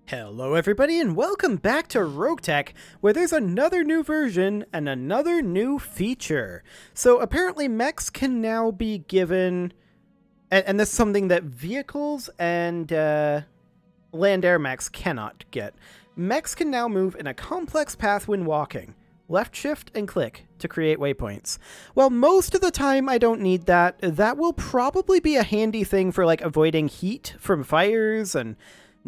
Hello everybody and welcome back to RogueTech, where there's another new version and another new feature. So apparently mechs can now be given, and this is something that vehicles and land-air mechs cannot get. Mechs can now move in a complex path when walking. Left shift and click to create waypoints. Well, most of the time I don't need that. That will probably be a handy thing for like avoiding heat from fires and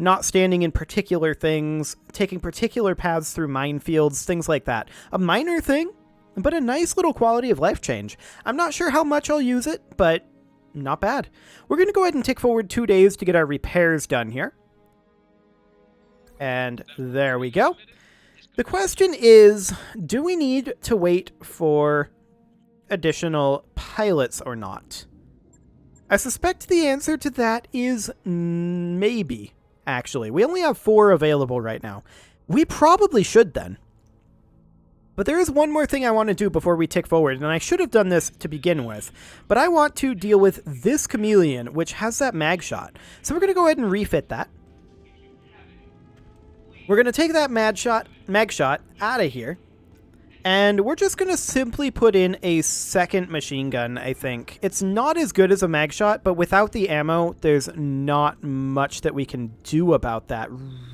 not standing in particular things, taking particular paths through minefields, things like that. A minor thing, but a nice little quality of life change. I'm not sure how much I'll use it, but not bad. We're going to go ahead and tick forward 2 days to get our repairs done here. And there we go. The question is, do we need to wait for additional pilots or not? I suspect the answer to that is maybe. Actually, we only have 4 available right now. We probably should then. But there is one more thing I want to do before we tick forward, and I should have done this to begin with. But I want to deal with this chameleon, which has that mag shot. So we're going to go ahead and refit that. We're going to take that mag shot out of here. And we're just going to simply put in a second machine gun, I think. It's not as good as a mag shot, but without the ammo, there's not much that we can do about that,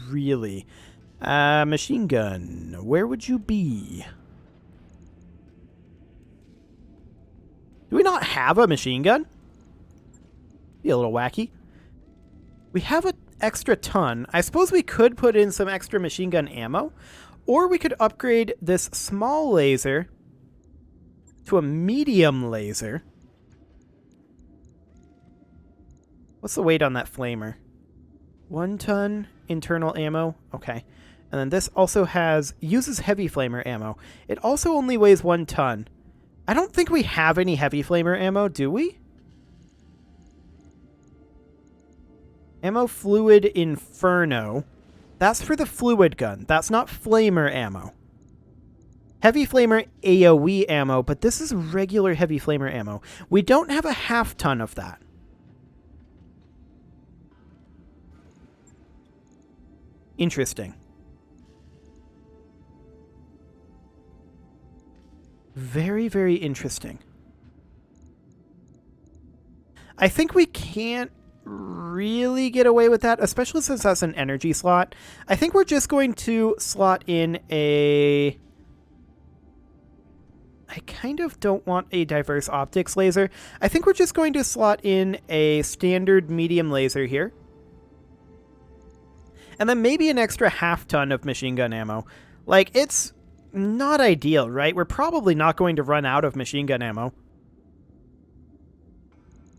really. Machine gun, where would you be? Do we not have a machine gun? Be a little wacky. We have an extra ton. I suppose we could put in some extra machine gun ammo. Or we could upgrade this small laser to a medium laser. What's the weight on that flamer? 1 ton internal ammo. Okay. And then this also uses heavy flamer ammo. It also only weighs 1 ton. I don't think we have any heavy flamer ammo, do we? Ammo fluid inferno. That's for the fluid gun. That's not flamer ammo. Heavy flamer AoE ammo, but this is regular heavy flamer ammo. We don't have a half ton of that. Interesting. Very, very interesting. I think we can't really get away with that, especially since that's an energy slot. I think we're just going to slot in a... I kind of don't want a diverse optics laser. I think we're just going to slot in a standard medium laser here. And then maybe an extra half ton of machine gun ammo. Like, it's not ideal, right? We're probably not going to run out of machine gun ammo.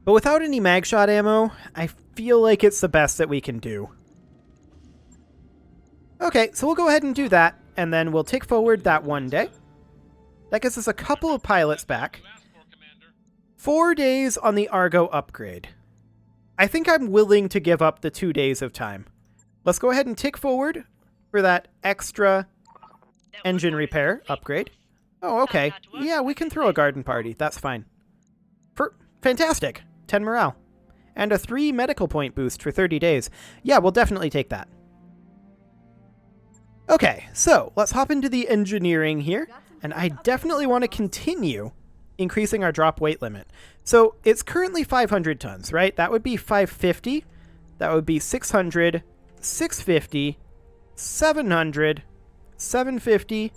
But without any mag shot ammo, I feel like it's the best that we can do. Okay, so we'll go ahead and do that, and then we'll tick forward that 1 day. That gets us a couple of pilots back. 4 days on the Argo upgrade. I think I'm willing to give up the 2 days of time. Let's go ahead and tick forward for that extra engine repair upgrade. Oh, okay. Yeah, we can throw a garden party. That's fine. Fantastic. 10 morale. And a 3 medical point boost for 30 days. Yeah, we'll definitely take that. Okay, so let's hop into the engineering here. And I definitely want to continue increasing our drop weight limit. So it's currently 500 tons, right? That would be 550. That would be 600, 650, 700, 750,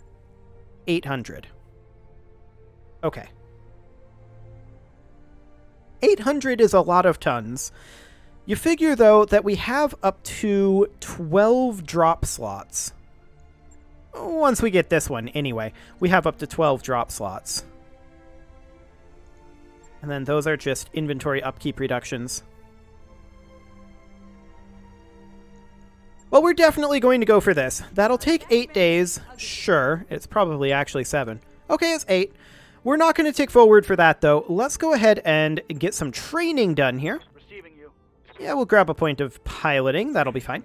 800. Okay. 800 is a lot of tons. You figure, though, that we have up to 12 drop slots. Once we get this one, anyway, we have up to 12 drop slots. And then those are just inventory upkeep reductions. Well, we're definitely going to go for this. That'll take 8 days. Sure, it's probably actually 7. Okay, it's 8. We're not going to tick forward for that, though. Let's go ahead and get some training done here. Yeah, we'll grab a point of piloting. That'll be fine.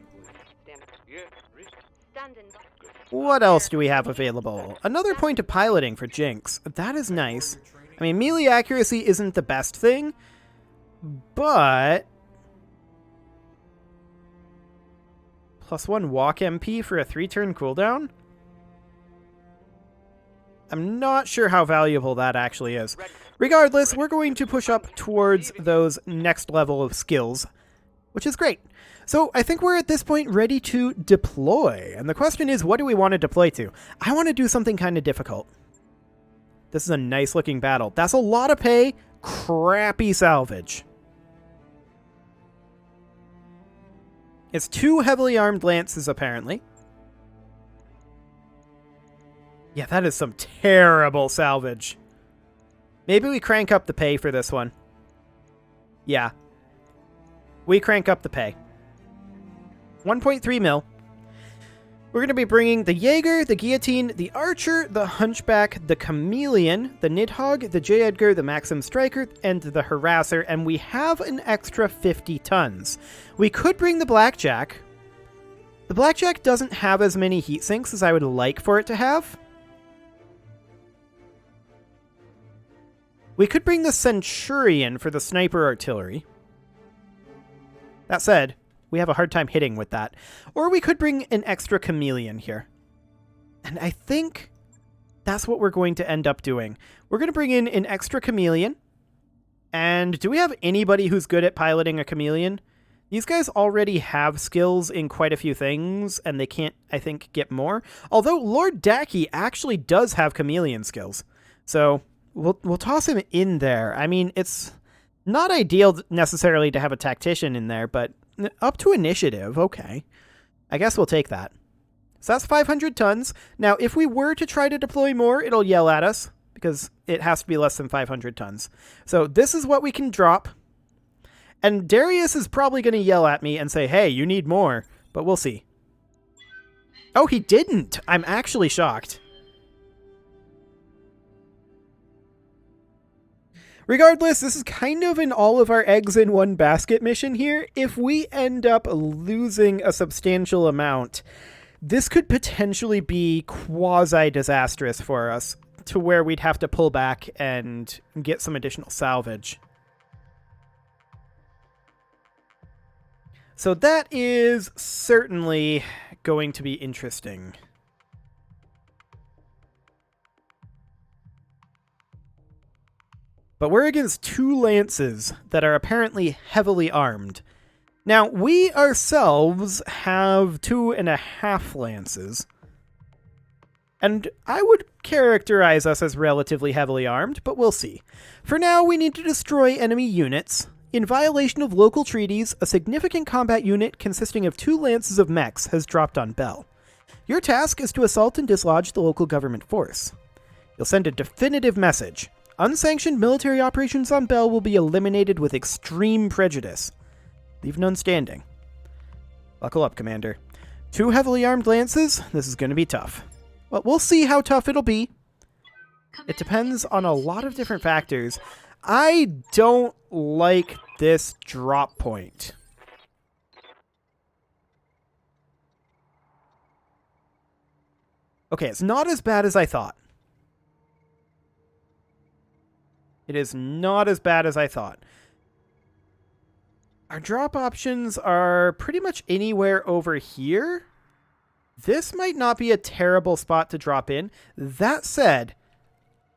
What else do we have available? Another point of piloting for Jinx. That is nice. I mean, melee accuracy isn't the best thing, but +1 walk MP for a 3-turn cooldown? I'm not sure how valuable that actually is. Regardless, we're going to push up towards those next level of skills, which is great. So I think we're at this point ready to deploy. And the question is, what do we want to deploy to? I want to do something kind of difficult. This is a nice looking battle. That's a lot of pay, crappy salvage. It's 2 heavily armed lances, apparently. Yeah, that is some terrible salvage. Maybe we crank up the pay for this one. Yeah. We crank up the pay. 1.3 mil. We're going to be bringing the Jaeger, the Guillotine, the Archer, the Hunchback, the Chameleon, the Nidhogg, the J. Edgar, the Maxim Striker, and the Harasser, and we have an extra 50 tons. We could bring the Blackjack. The Blackjack doesn't have as many heat sinks as I would like for it to have. We could bring the Centurion for the Sniper Artillery. That said, we have a hard time hitting with that. Or we could bring an extra Chameleon here. And I think that's what we're going to end up doing. We're going to bring in an extra Chameleon. And do we have anybody who's good at piloting a Chameleon? These guys already have skills in quite a few things, and they can't, I think, get more. Although Lord Dacky actually does have Chameleon skills. So we'll toss him in there. I mean, it's not ideal necessarily to have a tactician in there, but up to initiative, okay. I guess we'll take that. So that's 500 tons. Now, if we were to try to deploy more, it'll yell at us, because it has to be less than 500 tons. So this is what we can drop. And Darius is probably going to yell at me and say, hey, you need more, but we'll see. Oh, he didn't! I'm actually shocked. Regardless, this is kind of an all of our eggs in one basket mission here. If we end up losing a substantial amount, this could potentially be quasi-disastrous for us, to where we'd have to pull back and get some additional salvage. So that is certainly going to be interesting. But we're against 2 lances that are apparently heavily armed. Now, we ourselves have 2.5 lances. And I would characterize us as relatively heavily armed, but we'll see. For now, we need to destroy enemy units. In violation of local treaties, a significant combat unit consisting of 2 lances of mechs has dropped on Bell. Your task is to assault and dislodge the local government force. You'll send a definitive message. Unsanctioned military operations on Bell will be eliminated with extreme prejudice. Leave none standing. Buckle up, Commander. 2 heavily armed lances? This is going to be tough. Well, we'll see how tough it'll be. It depends on a lot of different factors. I don't like this drop point. Okay, it's not as bad as I thought. It is not as bad as I thought. Our drop options are pretty much anywhere over here. This might not be a terrible spot to drop in. That said,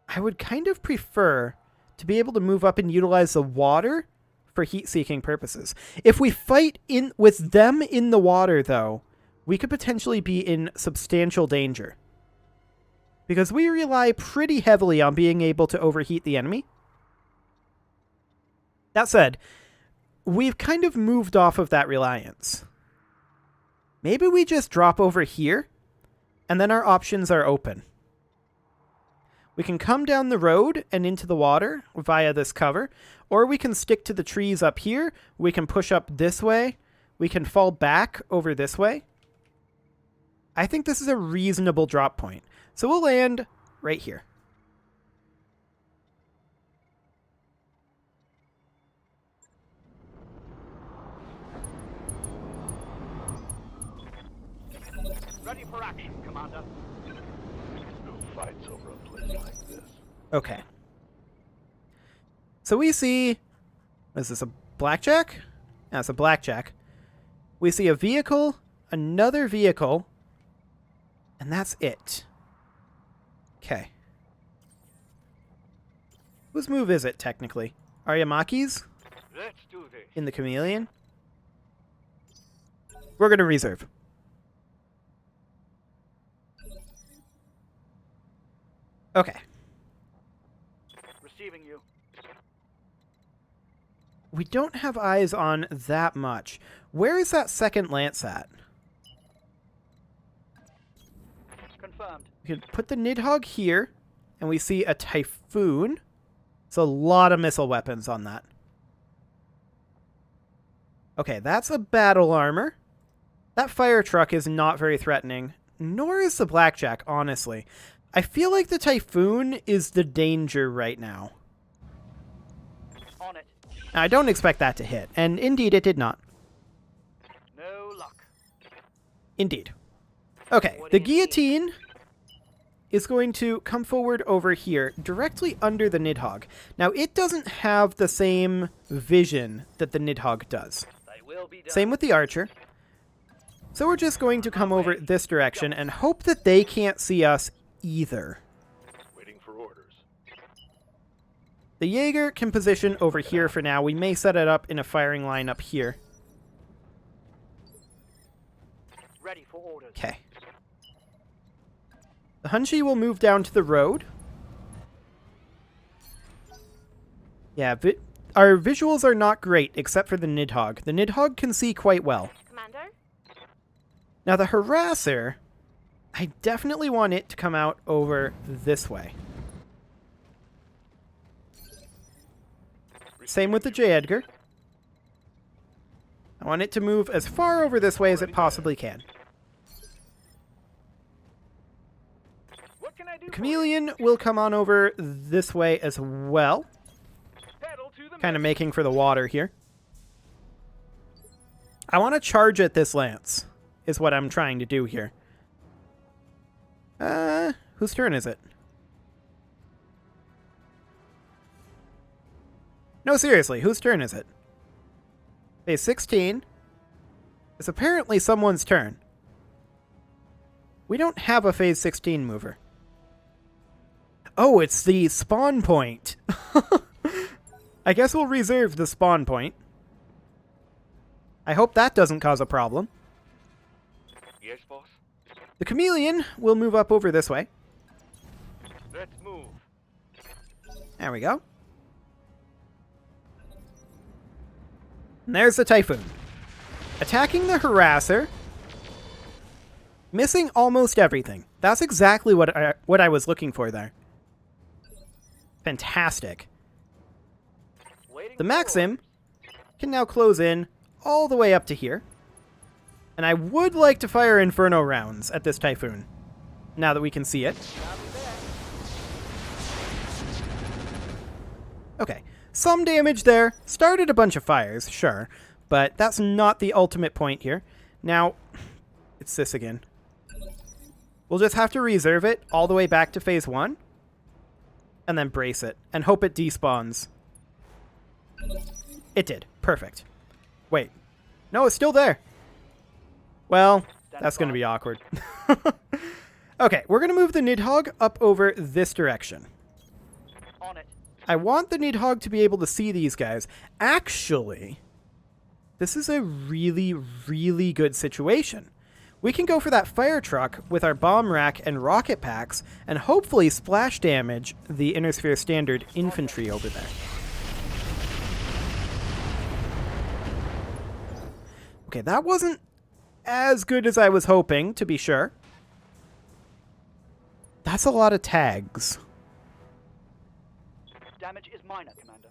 I would kind of prefer to be able to move up and utilize the water for heat-seeking purposes. If we fight in with them in the water, though, we could potentially be in substantial danger. Because we rely pretty heavily on being able to overheat the enemy. That said, we've kind of moved off of that reliance. Maybe we just drop over here, and then our options are open. We can come down the road and into the water via this cover, or we can stick to the trees up here. We can push up this way. We can fall back over this way. I think this is a reasonable drop point. So we'll land right here. Ready for action, Commander. No fights over a place like this. Okay. So we see... Is this a blackjack? That's a blackjack. We see a vehicle another vehicle, and that's it. Okay. Whose move is it, technically? Aryamaki's? Let's do this. In the Chameleon? We're going to reserve. Okay. Receiving you. We don't have eyes on that much. Where is that second lance at? Confirmed. We could put the Nidhogg here, and we see a Typhoon. It's a lot of missile weapons on that. Okay, that's a battle armor. That fire truck is not very threatening, nor is the Blackjack, honestly. I feel like the Typhoon is the danger right now. On it. I don't expect that to hit, and indeed it did not. No luck. Indeed. Okay, the Guillotine is going to come forward over here, directly under the Nidhogg. Now, it doesn't have the same vision that the Nidhogg does. They will be done. Same with the Archer. So we're just going to come over this direction and hope that they can't see us either. Waiting for orders. The Jaeger can position over here for now. We may set it up in a firing line up here. Ready for orders. Okay. The Hunchi will move down to the road. Yeah, our visuals are not great, except for the Nidhogg. The Nidhogg can see quite well. Commander? Now, the Harasser, I definitely want it to come out over this way. Same with the J. Edgar. I want it to move as far over this way as it possibly can. What can I do? The Chameleon will come on over this way as well. Pedal to the Kind of making for the water here. I want to charge at this lance, is what I'm trying to do here. Whose turn is it? No, seriously, whose turn is it? Phase 16. It's apparently someone's turn. We don't have a Phase 16 mover. Oh, it's the spawn point. I guess we'll reserve the spawn point. I hope that doesn't cause a problem. Yes, boss? The Chameleon will move up over this way. Let's move. There we go. And there's the Typhoon. Attacking the Harasser. Missing almost everything. That's exactly what I was looking for there. Fantastic. Waiting The for Maxim orders. can now close in all the way up to here. And I would like to fire Inferno rounds at this Typhoon, now that we can see it. I'll be there. Okay, some damage there. Started a bunch of fires, sure, but that's not the ultimate point here. Now, it's this again. We'll just have to reserve it all the way back to phase 1, and then brace it, and hope it despawns. It did. Perfect. Wait. No, it's still there. Well, that's going to be awkward. Okay, we're going to move the Nidhogg up over this direction. On it. I want the Nidhogg to be able to see these guys. Actually, this is a really, really good situation. We can go for that fire truck with our bomb rack and rocket packs and hopefully splash damage the Inner Sphere Standard infantry over there. Okay, that wasn't as good as I was hoping, to be sure. That's a lot of tags. Damage is minor, Commander.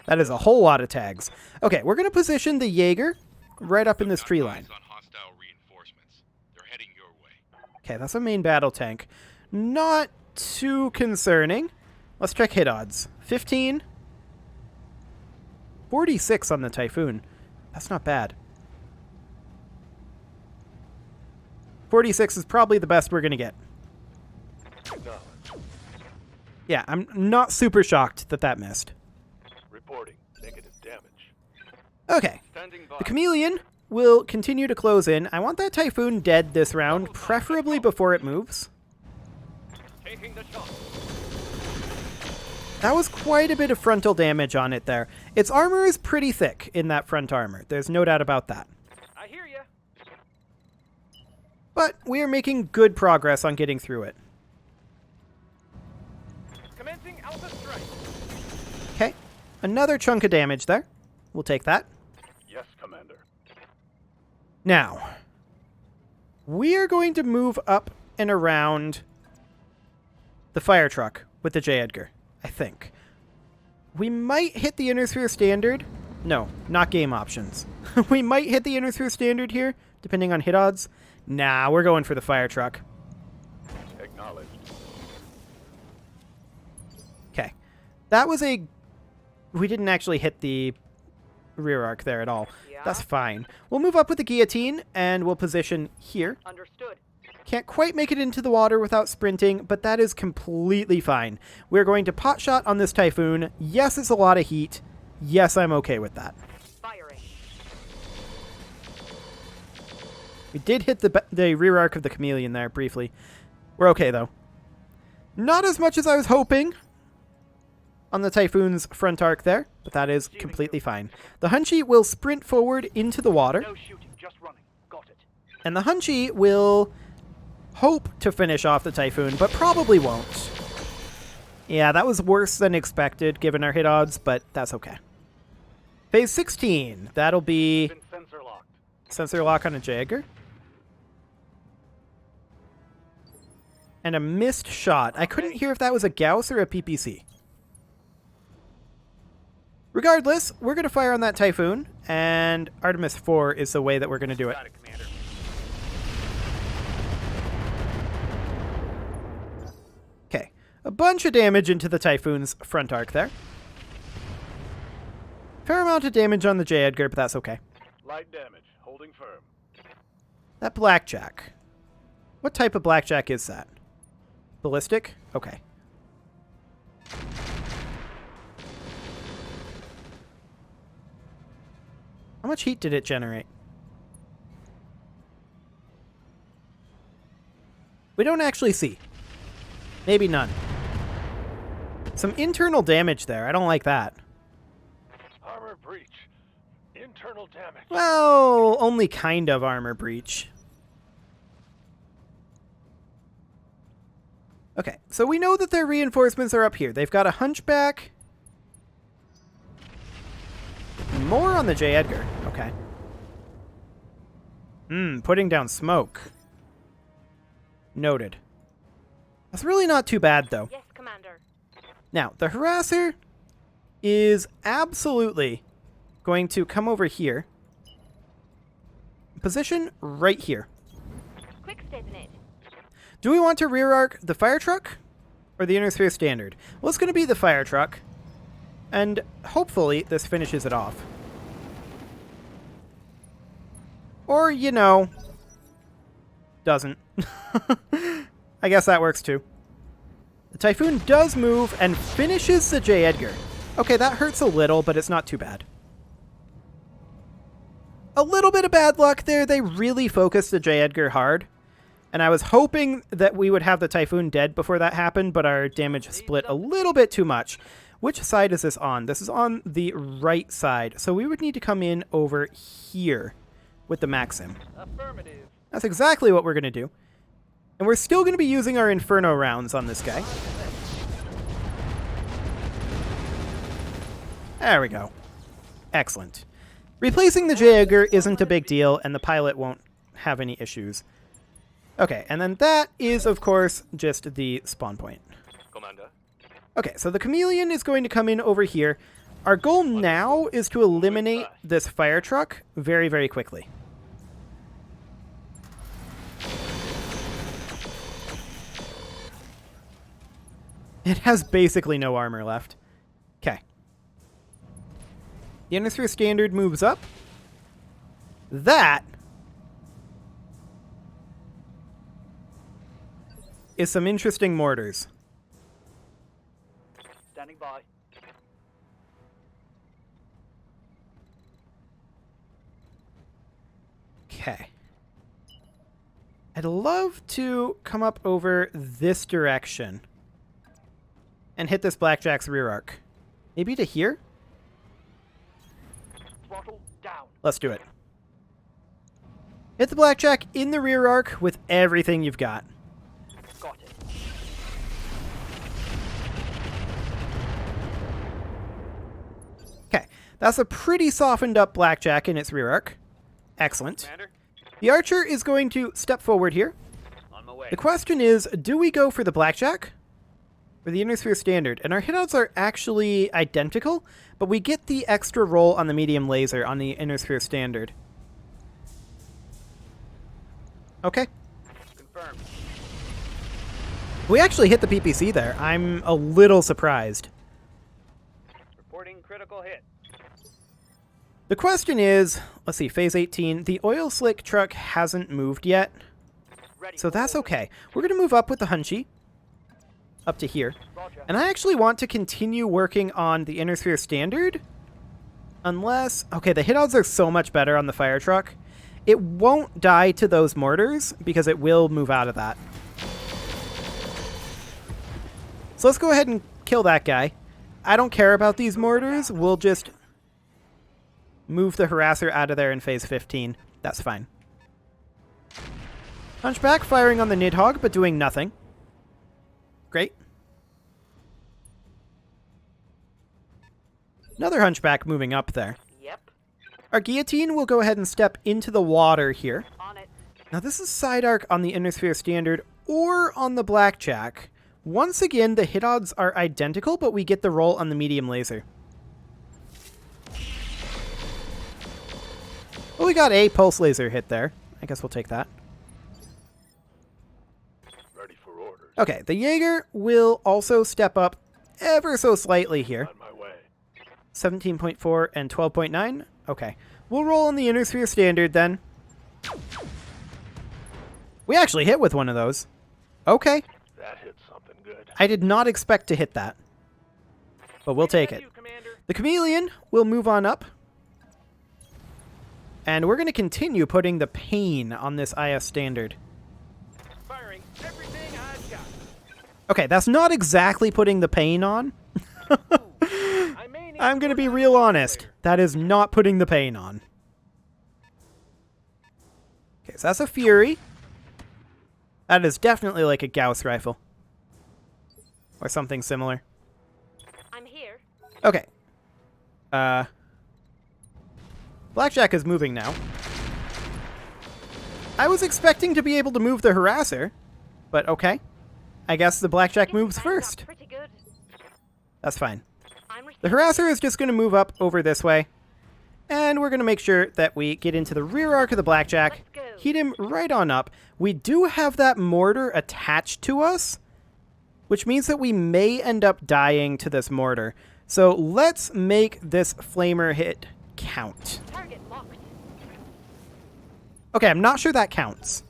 That is a whole lot of tags. Okay, we're going to position the Jaeger right up in this tree line. On hostile reinforcements. They're heading your way. Okay, that's a main battle tank. Not too concerning. Let's check hit odds. 15. 46 on the Typhoon. That's not bad. 46 is probably the best we're going to get. Acknowledge. Yeah, I'm not super shocked that that missed. Reporting. Negative damage. Okay, Standing by. the Chameleon will continue to close in. I want that Typhoon dead this round, preferably before it moves. Taking the shot. That was quite a bit of frontal damage on it there. Its armor is pretty thick in that front armor. There's no doubt about that. I hear ya. But we are making good progress on getting through it. Commencing alpha strike. Okay, another chunk of damage there. We'll take that. Yes, Commander. Now, we are going to move up and around the fire truck with the J. Edgar, I think. We might hit the inner sphere standard. No, not game options. We might hit the inner sphere standard here, depending on hit odds. Nah, we're going for the fire truck. Acknowledged. Okay. That was a... We didn't actually hit the rear arc there at all. Yeah. That's fine. We'll move up with the guillotine, and we'll position here. Understood. Can't quite make it into the water without sprinting, but that is completely fine. We're going to pot shot on this Typhoon. Yes, it's a lot of heat. Yes, I'm okay with that. Firing. We did hit the rear arc of the Chameleon there briefly. We're okay, though. Not as much as I was hoping on the Typhoon's front arc there, but that is completely fine. The Hunchy will sprint forward into the water, No shooting, just running. Got it. and the Hunchy will hope to finish off the Typhoon, but probably won't. Yeah, that was worse than expected given our hit odds, but that's okay. Phase 16. That'll be Been sensor locked. sensor lock on a Jagger. And a missed shot. I couldn't hear if that was a Gauss or a PPC. Regardless, we're going to fire on that Typhoon, and Artemis 4 is the way that we're going to do it. Got it, Commander. Okay, a bunch of damage into the Typhoon's front arc there. Fair amount of damage on the J. Edgar, but that's okay. Light damage. Holding firm. That Blackjack. What type of Blackjack is that? Ballistic? Okay. How much heat did it generate? We don't actually see. Maybe none. Some internal damage there. I don't like that. Armor breach. Internal damage. Well, only kind of armor breach. Okay, so we know that their reinforcements are up here. They've got a hunchback. More on the J. Edgar. Okay. Putting down smoke. Noted. That's really not too bad, though. Yes, Commander. Now, the harasser is absolutely going to come over here. Position right here. Quick step in it. Do we want to rear arc the fire truck or the inner sphere standard? Well, it's going to be the fire truck. And hopefully this finishes it off. Or, you know, doesn't. I guess that works too. The Typhoon does move and finishes the J. Edgar. Okay, that hurts a little, but it's not too bad. A little bit of bad luck there. They really focused the J. Edgar hard. And I was hoping that we would have the Typhoon dead before that happened, but our damage split a little bit too much. Which side is this on? This is on the right side. So we would need to come in over here with the Maxim. Affirmative. That's exactly what we're going to do. And we're still going to be using our Inferno rounds on this guy. There we go. Excellent. Replacing the J. Edgar isn't a big deal, and the pilot won't have any issues. Okay, and then that is, of course, just the spawn point. Commander. Okay, so the Chameleon is going to come in over here. Our goal now is to eliminate this fire truck very, very quickly. It has basically no armor left. Okay. The Innisphere Standard moves up. That is some interesting mortars. Standing by. Okay. I'd love to come up over this direction and hit this Blackjack's rear arc. Maybe to here? Throttle down. Let's do it. Hit the Blackjack in the rear arc with everything you've got. Got it. Okay, that's a pretty softened up Blackjack in its rear arc. Excellent. Commander, The archer is going to step forward here. on my way. The question is, do we go for the Blackjack or the Inner Sphere Standard? And our hit odds are actually identical, but we get the extra roll on the medium laser on the Inner Sphere Standard. Okay. Confirmed. We actually hit the PPC there. I'm a little surprised. Reporting critical hit. The question is, let's see, phase 18. The oil slick truck hasn't moved yet, Ready. so for that's order. okay. We're going to move up with the Hunchy, up to here. Roger. And I actually want to continue working on the Inner Sphere Standard, unless... Okay, the hit odds are so much better on the fire truck. It won't die to those mortars, because it will move out of that. So let's go ahead and kill that guy. I don't care about these mortars. We'll just move the harasser out of there in phase 15. That's fine. Hunchback firing on the Nidhogg, but doing nothing. Great. Another Hunchback moving up there. Yep. Our Guillotine will go ahead and step into the water here. On it. Now this is side arc on the Inner Sphere Standard or on the Blackjack. Once again, the hit odds are identical, but we get the roll on the medium laser. Well, we got a pulse laser hit there. I guess we'll take that. Ready for orders. Okay, the Jaeger will also step up ever so slightly here. On my way. 17.4 and 12.9. Okay. We'll roll on the Inner Sphere Standard then. We actually hit with one of those. Okay. That hit something good. I did not expect to hit that. But we'll take it. You, Commander. The Chameleon will move on up. And we're going to continue putting the pain on this IS Standard. Firing everything I've got. Okay, that's not exactly putting the pain on. I may need I'm going to be more real ammo honest. later. That is not putting the pain on. Okay, so that's a Fury. That is definitely like a Gauss rifle. Or something similar. I'm here. Okay. Blackjack is moving now. I was expecting to be able to move the harasser, but okay. I guess the Blackjack Getting moves banged up first. Pretty good. That's fine. I'm The harasser is just going to move up over this way. And we're going to make sure that we get into the rear arc of the Blackjack. Let's go. Heat him right on up. We do have that mortar attached to us, which means that we may end up dying to this mortar. So let's make this flamer hit count. Target locked. Okay, I'm not sure that counts.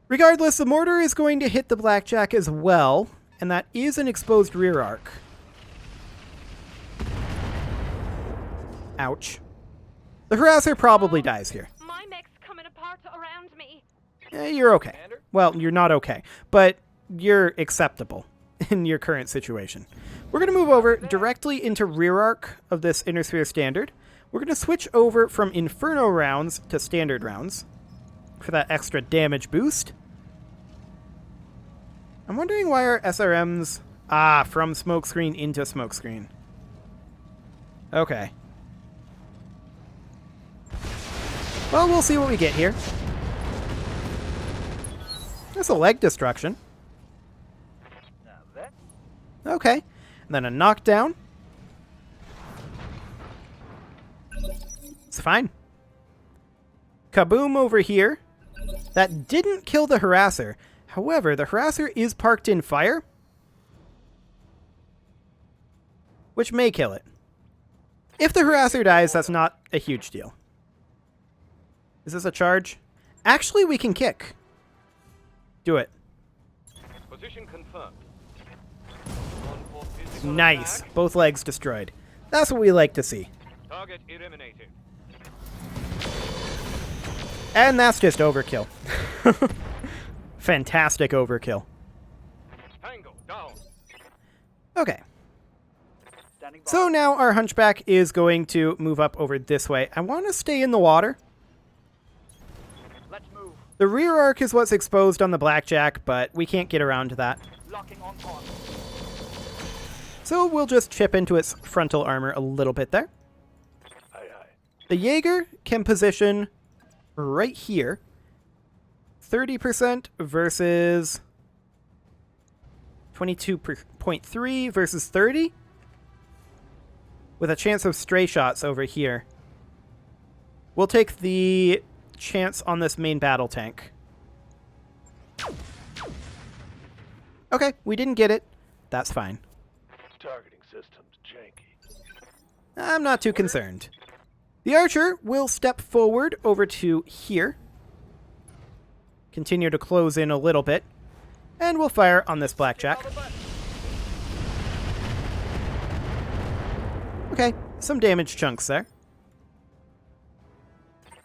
Regardless, the mortar is going to hit the Blackjack as well, and that is an exposed rear arc. Ouch. The harasser probably dies here. My mech's coming apart around me. You're okay. Commander? Well, you're not okay, but you're acceptable in your current situation. We're going to move over directly into rear arc of this Inner Sphere Standard. We're going to switch over from Inferno rounds to standard rounds for that extra damage boost. I'm wondering why our SRMs... Ah, from smokescreen into smokescreen. Okay. Well, we'll see what we get here. That's a leg destruction. Now that. Okay. And then a knockdown. It's fine. Kaboom over here. That didn't kill the harasser. However, the harasser is parked in fire, which may kill it. If the harasser dies, that's not a huge deal. Is this a charge? Actually, we can kick. Do it. Position confirmed. On for physical Nice. attack. Both legs destroyed. That's what we like to see. Target eliminated. And that's just overkill. Fantastic overkill. Tango, down. Okay. Standing by. So now our hunchback is going to move up over this way. I want to stay in the water. Let's move. The rear arc is what's exposed on the blackjack, but we can't get around to that. Locking on course. So we'll just chip into its frontal armor a little bit there. Aye, aye. The Jaeger can position right here. 30% versus 22.3 versus 30. With a chance of stray shots over here. We'll take the chance on this main battle tank. Okay, we didn't get it. That's fine. Targeting system's janky. I'm not too concerned. The archer will step forward over to here. Continue to close in a little bit. And we'll fire on this blackjack. Okay, some damage chunks there.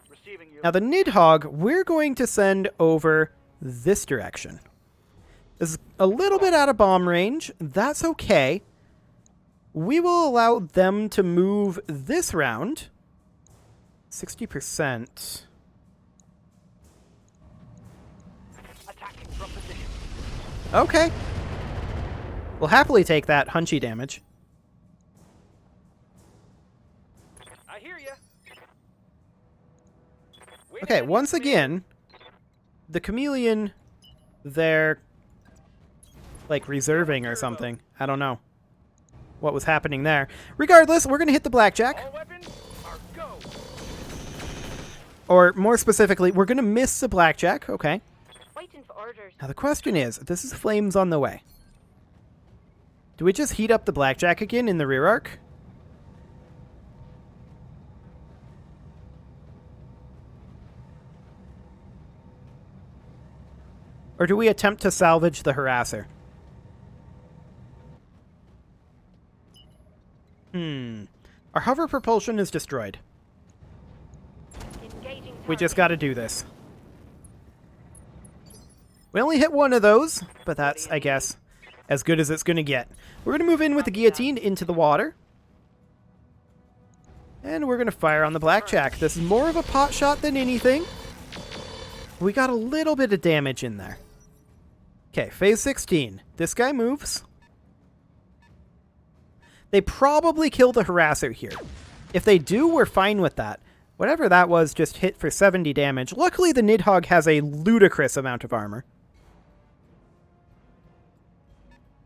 Receiving you. Now the Nidhogg, we're going to send over this direction. This is a little bit out of bomb range. That's okay. We will allow them to move this round. 60%. Attacking from position. Okay. We'll happily take that hunchy damage. I hear you. Okay, once again, the chameleon, they're like reserving or something. I don't know what was happening there. Regardless, we're going to hit the blackjack. All weapons are go. Or more specifically, we're going to miss the blackjack. Okay. Waiting for orders. Now the question is, this is flames on the way. Do we just heat up the blackjack again in the rear arc? Or do we attempt to salvage the harasser? Our hover propulsion is destroyed. Engaging We just target. got to do this. We only hit one of those, but that's, I guess, as good as it's going to get. We're going to move in with the guillotine into the water. And we're going to fire on the blackjack. This is more of a pot shot than anything. We got a little bit of damage in there. Okay, phase 16. This guy moves. They probably kill the harasser here. If they do, we're fine with that. Whatever that was just hit for 70 damage. Luckily, the Nidhogg has a ludicrous amount of armor.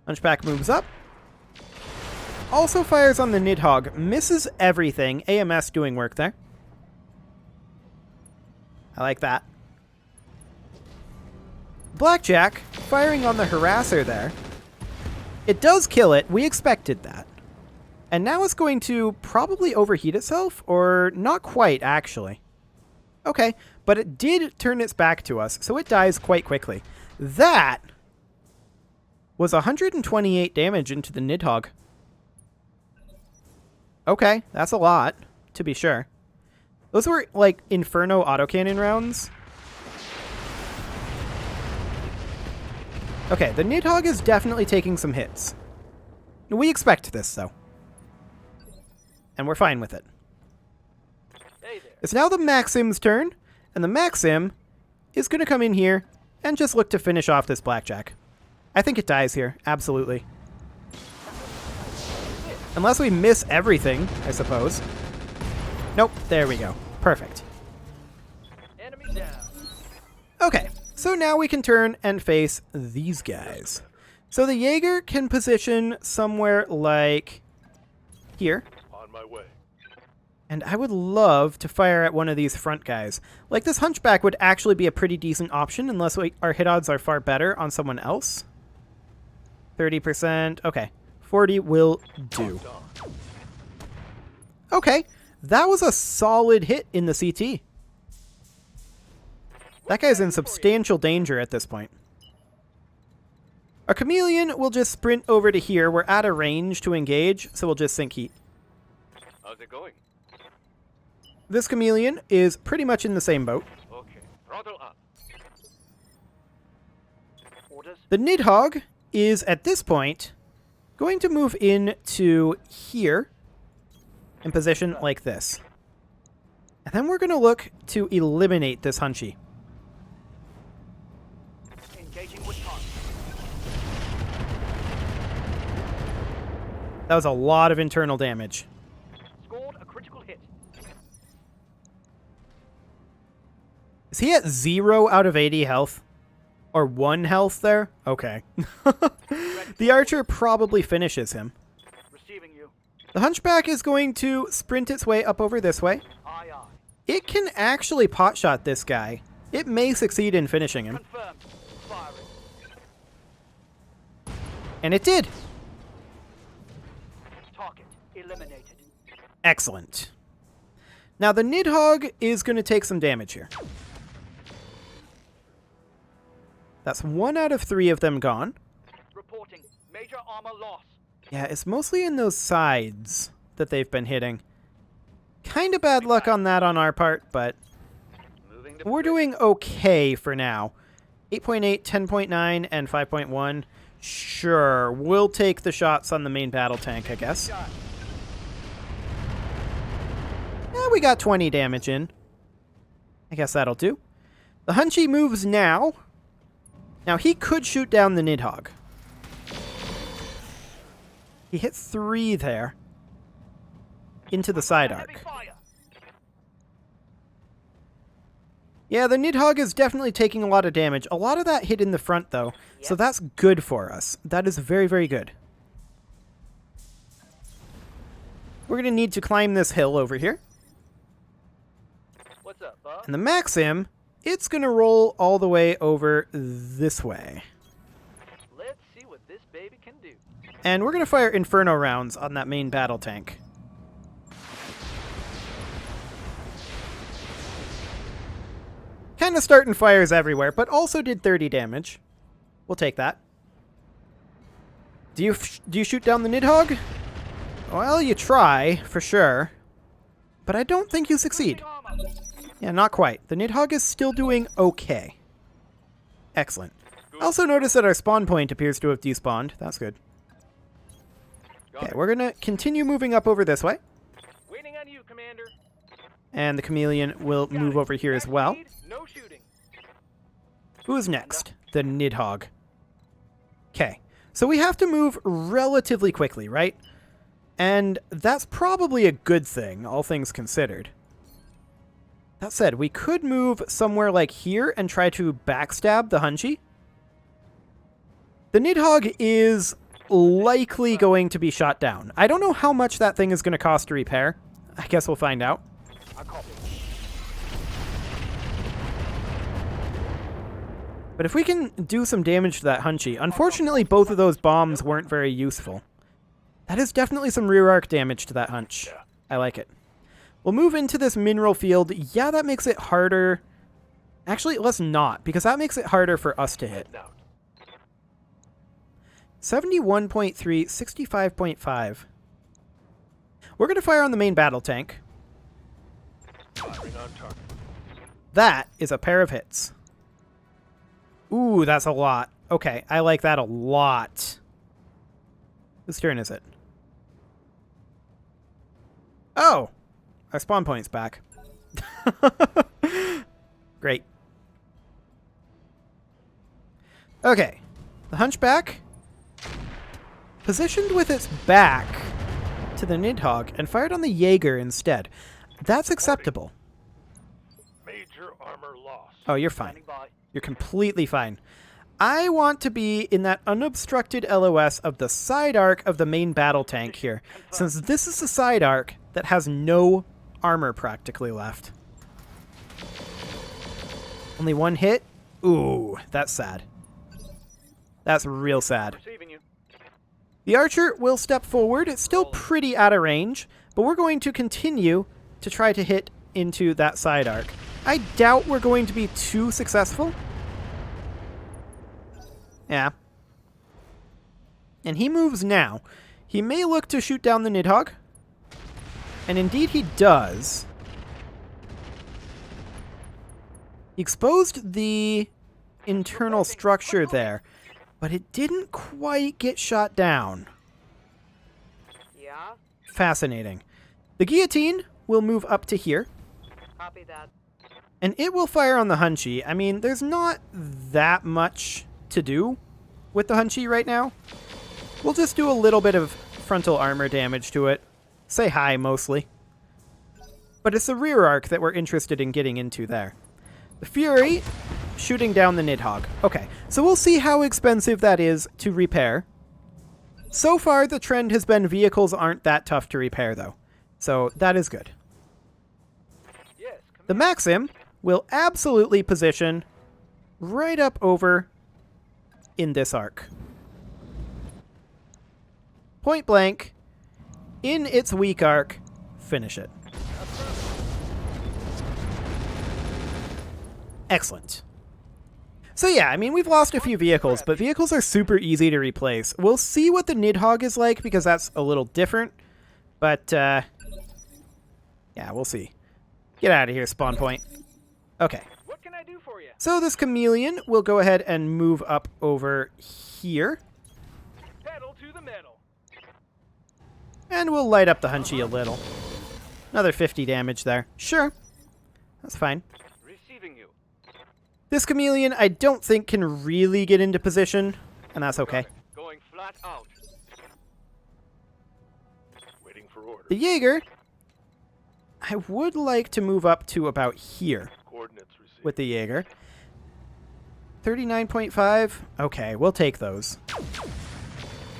Hunchback moves up. Also fires on the Nidhogg. Misses everything. AMS doing work there. I like that. Blackjack firing on the harasser there. It does kill it. We expected that. And now it's going to probably overheat itself, or not quite, actually. Okay, but it did turn its back to us, so it dies quite quickly. That was 128 damage into the Nidhogg. Okay, that's a lot, to be sure. Those were, like, Inferno autocannon rounds. Okay, the Nidhogg is definitely taking some hits. We expect this, though. And we're fine with it. Hey there. It's now the Maxim's turn, and the Maxim is going to come in here and just look to finish off this blackjack. I think it dies here, absolutely. Unless we miss everything, I suppose. Nope, there we go. Perfect. Enemy down. Okay, so now we can turn and face these guys. So the Jaeger can position somewhere like here. On my way. And I would love to fire at one of these front guys. Like, this Hunchback would actually be a pretty decent option unless our hit odds are far better on someone else. 30%. Okay. 40 will do. Okay. That was a solid hit in the CT. That guy's in substantial danger at this point. Our Chameleon will just sprint over to here. We're out of range to engage, so we'll just sink heat. How's it going? This Chameleon is pretty much in the same boat. Okay. Throttle up. Orders. The Nidhogg is, at this point, going to move into here in position like this. And then we're going to look to eliminate this Hunchy. Engaging with target. That was a lot of internal damage. Scored a critical hit. Is he at 0 out of 80 health? Or 1 health there? Okay. The archer probably finishes him. Receiving you. The Hunchback is going to sprint its way up over this way. Aye, aye. It can actually potshot this guy. It may succeed in finishing him. Confirmed. Firing. And it did. Target eliminated. Excellent. Now the Nidhogg is going to take some damage here. That's 1 out of 3 of them gone. Reporting major armor loss. Yeah, it's mostly in those sides that they've been hitting. Kind of bad luck on that on our part, but Moving to we're doing okay for now. 8.8, 10.9, and 5.1. Sure, we'll take the shots on the main battle tank, I guess. Yeah, we got 20 damage in. I guess that'll do. The Hunchy moves now. Now, he could shoot down the Nidhogg. He hit 3 there. Into the side heavy arc. fire. Yeah, the Nidhogg is definitely taking a lot of damage. A lot of that hit in the front, though. So that's good for us. That is very, very good. We're going to need to climb this hill over here. What's up, bud? And the Maxim, it's going to roll all the way over this way. Let's see what this baby can do. And we're going to fire Inferno rounds on that main battle tank. Kind of starting fires everywhere, but also did 30 damage. We'll take that. Do you shoot down the Nidhogg? Well, you try, for sure. But I don't think you succeed. Armor. Yeah, not quite. The Nidhogg is still doing okay. Excellent. Also notice that our spawn point appears to have despawned. That's good. Okay, we're going to continue moving up over this way. Waiting on you, Commander. And the Chameleon will Got move it. over here as Back well. speed, no shooting. Who's next? The Nidhogg. Okay, so we have to move relatively quickly, right? And that's probably a good thing, all things considered. That said, we could move somewhere like here and try to backstab the Hunchy. The Nidhogg is likely going to be shot down. I don't know how much that thing is going to cost to repair. I guess we'll find out. I copy. But if we can do some damage to that Hunchy, unfortunately both of those bombs weren't very useful. That is definitely some rear arc damage to that Hunch. I like it. We'll move into this mineral field. Yeah, that makes it harder. Actually, let's not, because that makes it harder for us to hit. 71.3, 65.5. We're going to fire on the main battle tank. Firing on target. That is a pair of hits. Ooh, that's a lot. Okay, I like that a lot. Whose turn is it? Oh! Our spawn point's back. Great. Okay. The Hunchback positioned with its back to the Nidhogg and fired on the Jaeger instead. That's acceptable. Major armor loss. Oh, you're fine. Standing by. You're completely fine. I want to be in that unobstructed LOS of the side arc of the main battle tank here, since this is the side arc that has no armor practically left. Only one hit? Ooh, that's sad. That's real sad. Receiving you. The archer will step forward. It's still pretty out of range, but we're going to continue to try to hit into that side arc. I doubt we're going to be too successful. Yeah. And he moves now. He may look to shoot down the Nidhogg. And indeed he does. Exposed the internal structure there, but it didn't quite get shot down. Yeah? Fascinating. The guillotine will move up to here, Copy that. and it will fire on the Hunchy. I mean, there's not that much to do with the Hunchy right now. We'll just do a little bit of frontal armor damage to it. Say hi, mostly. But it's the rear arc that we're interested in getting into there. The Fury shooting down the Nidhogg. Okay, so we'll see how expensive that is to repair. So far, the trend has been vehicles aren't that tough to repair, though. So that is good. Yes, The Maxim will absolutely position right up over in this arc. Point blank, in its weak arc, finish it. Excellent. So yeah, I mean, we've lost a few vehicles, but vehicles are super easy to replace. We'll see what the Nidhogg is like, because that's a little different. But, yeah, we'll see. Get out of here, spawn point. Okay. What can I do for you? So this Chameleon will go ahead and move up over here. Pedal to the metal. And we'll light up the Hunchy a little. Another 50 damage there. Sure. That's fine. Receiving you. This Chameleon, I don't think can really get into position, and that's okay. Going flat out. Waiting for orders. The Jaeger, I would like to move up to about here Coordinates received. with the Jaeger. 39.5. Okay, we'll take those.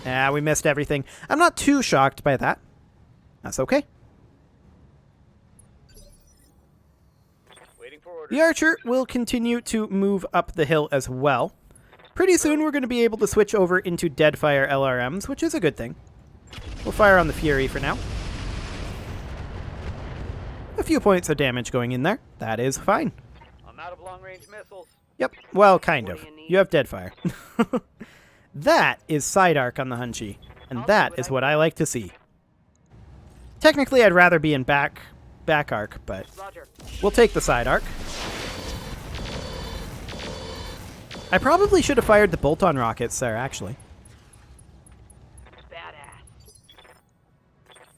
Ah, we missed everything. I'm not too shocked by that. That's okay. Waiting for orders. The Archer will continue to move up the hill as well. Pretty soon we're going to be able to switch over into Deadfire LRMs, which is a good thing. We'll fire on the Fury for now. A few points of damage going in there. That is fine. I'm out of long-range missiles. Yep, well, kind What of. do you need? You have Deadfire. That is side arc on the Hunchy, and I'll that do what is I what I like to see. Technically, I'd rather be in back arc, but Roger. we'll take the side arc. I probably should have fired the bolt-on rockets there, actually. Badass.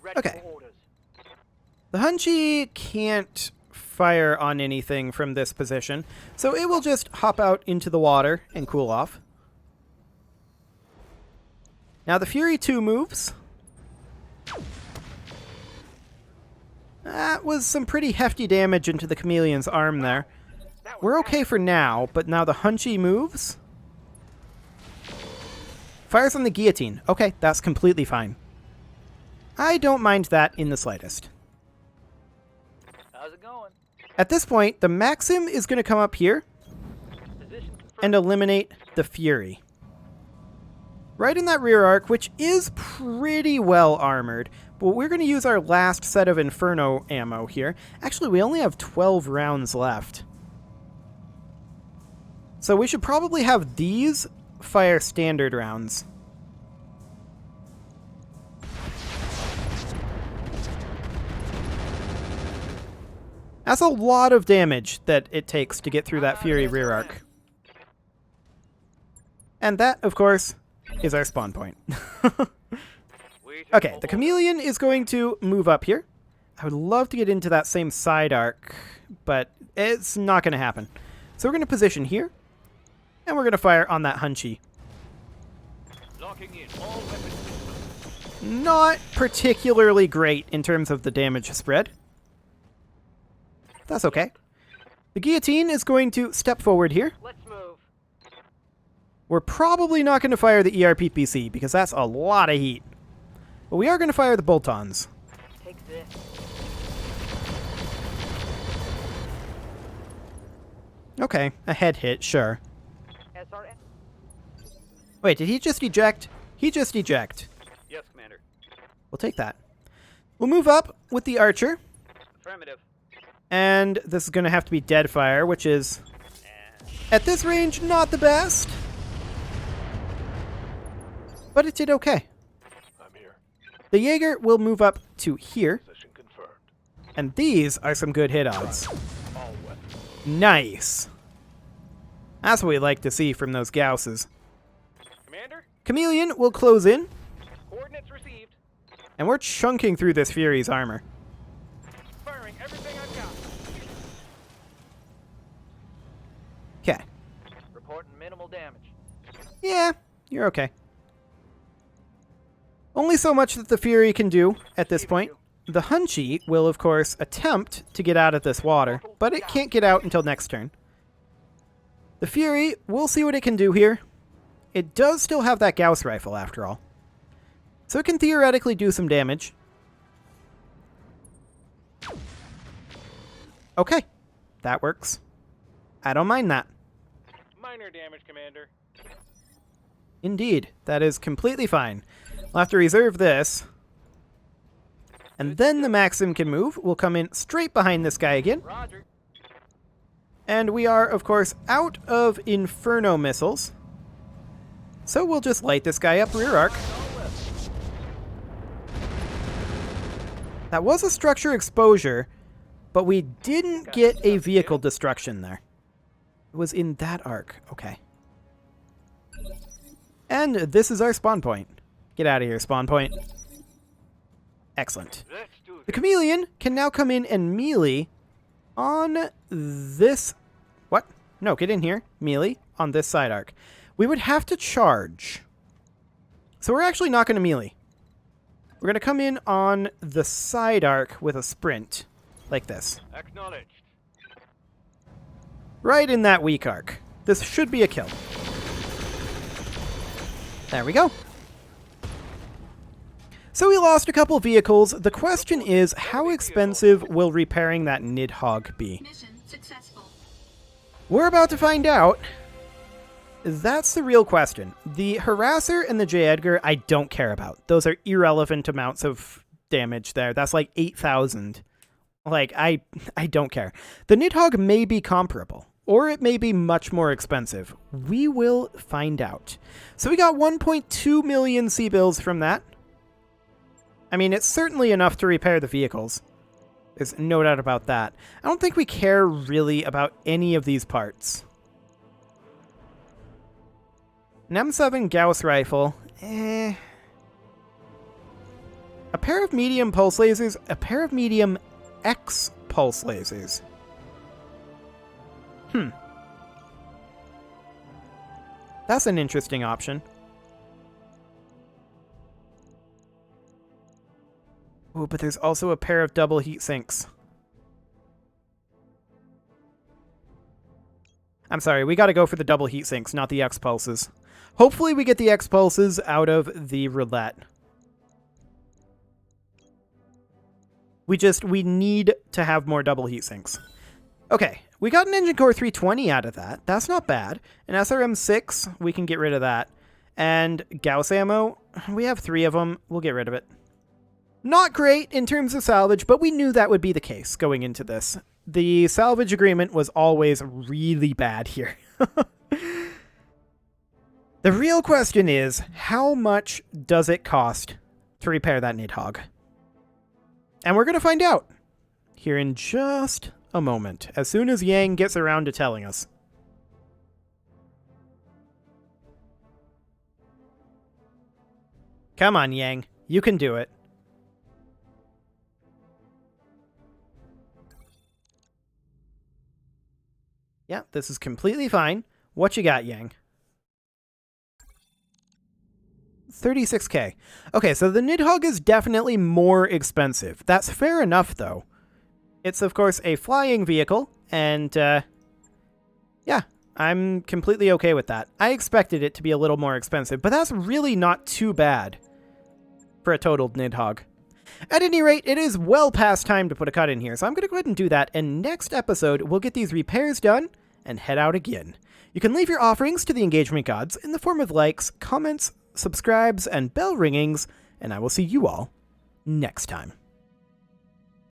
Ready Okay. for orders. The Hunchy can't fire on anything from this position, so it will just hop out into the water and cool off. Now the Fury 2 moves. That was some pretty hefty damage into the Chameleon's arm there. We're okay for now, but now the Hunchy moves. Fires on the Guillotine. Okay, that's completely fine. I don't mind that in the slightest. How's it going? At this point, the Maxim is going to come up here Position confirmed. and eliminate the Fury. Right in that rear arc, which is pretty well armored. But we're going to use our last set of Inferno ammo here. Actually, we only have 12 rounds left. So we should probably have these fire standard rounds. That's a lot of damage that it takes to get through that Fury rear arc. And that, of course, is our spawn point. Okay, the Chameleon is going to move up here. I would love to get into that same side arc, but it's not going to happen. So we're going to position here, and we're going to fire on that Hunchy. Locking in all weapons systems. Not particularly great in terms of the damage spread. That's okay. The Guillotine is going to step forward here. Let's move. We're probably not going to fire the ERPPC because that's a lot of heat. But we are going to fire the bolt-ons. Take this. Okay, a head hit, sure. SRS. Wait, did he just eject? He just eject. Yes, Commander. We'll take that. We'll move up with the Archer, Affirmative. and this is going to have to be Deadfire, which is, at this range, not the best. But it did okay. I'm here. The Jaeger will move up to here, Position confirmed. and these are some good hit odds. All weapons. Nice. That's what we like to see from those Gausses. Commander, Chameleon will close in, coordinates received. and we're chunking through this Fury's armor. Firing everything I've got. Okay. Reporting minimal damage. Yeah, you're okay. Only so much that the Fury can do at this point. The Hunchy will, of course, attempt to get out of this water, but it can't get out until next turn. The Fury, we'll see what it can do here. It does still have that Gauss rifle, after all. So it can theoretically do some damage. Okay, that works. I don't mind that. Minor damage, Commander. Indeed, that is completely fine. We'll have to reserve this. And then the Maxim can move. We'll come in straight behind this guy again. Roger. And we are, of course, out of Inferno missiles. So we'll just light this guy up rear arc. That was a structure exposure, but we didn't get a vehicle destruction there. It was in that arc. Okay. And this is our spawn point. Get out of here, spawn point. Excellent. Let's do The Chameleon can now come in and melee on this... What? No, get in here. Melee on this side arc. We would have to charge. So we're actually not going to melee. We're going to come in on the side arc with a sprint. Like this. Acknowledged. Right in that weak arc. This should be a kill. There we go. So we lost a couple vehicles. The question is, how expensive will repairing that Nidhogg be? Mission successful. We're about to find out. That's the real question. The Harasser and the J. Edgar, I don't care about. Those are irrelevant amounts of damage there. That's like 8,000. Like, I don't care. The Nidhogg may be comparable, or it may be much more expensive. We will find out. So we got 1.2 million C-bills from that. I mean, it's certainly enough to repair the vehicles. There's no doubt about that. I don't think we care really about any of these parts. An M7 Gauss rifle. A pair of medium pulse lasers. A pair of medium X pulse lasers. That's an interesting option. Oh, but there's also a pair of double heat sinks. I'm sorry, we gotta go for the double heat sinks, not the X pulses. Hopefully we get the X pulses out of the roulette. We need to have more double heat sinks. Okay, we got an Engine Core 320 out of that. That's not bad. An SRM-6, we can get rid of that. And Gauss ammo, we have 3 of them. We'll get rid of it. Not great in terms of salvage, but we knew that would be the case going into this. The salvage agreement was always really bad here. The real question is, how much does it cost to repair that Nidhogg? And we're going to find out here in just a moment, as soon as Yang gets around to telling us. Come on, Yang. You can do it. Yeah, this is completely fine. What you got, Yang? 36k. Okay, so the Nidhogg is definitely more expensive. That's fair enough, though. It's, of course, a flying vehicle, and, yeah, I'm completely okay with that. I expected it to be a little more expensive, but that's really not too bad for a totaled Nidhogg. At any rate, it is well past time to put a cut in here, so I'm going to go ahead and do that, and next episode, we'll get these repairs done and head out again. You can leave your offerings to the engagement gods in the form of likes, comments, subscribes, and bell ringings, and I will see you all next time.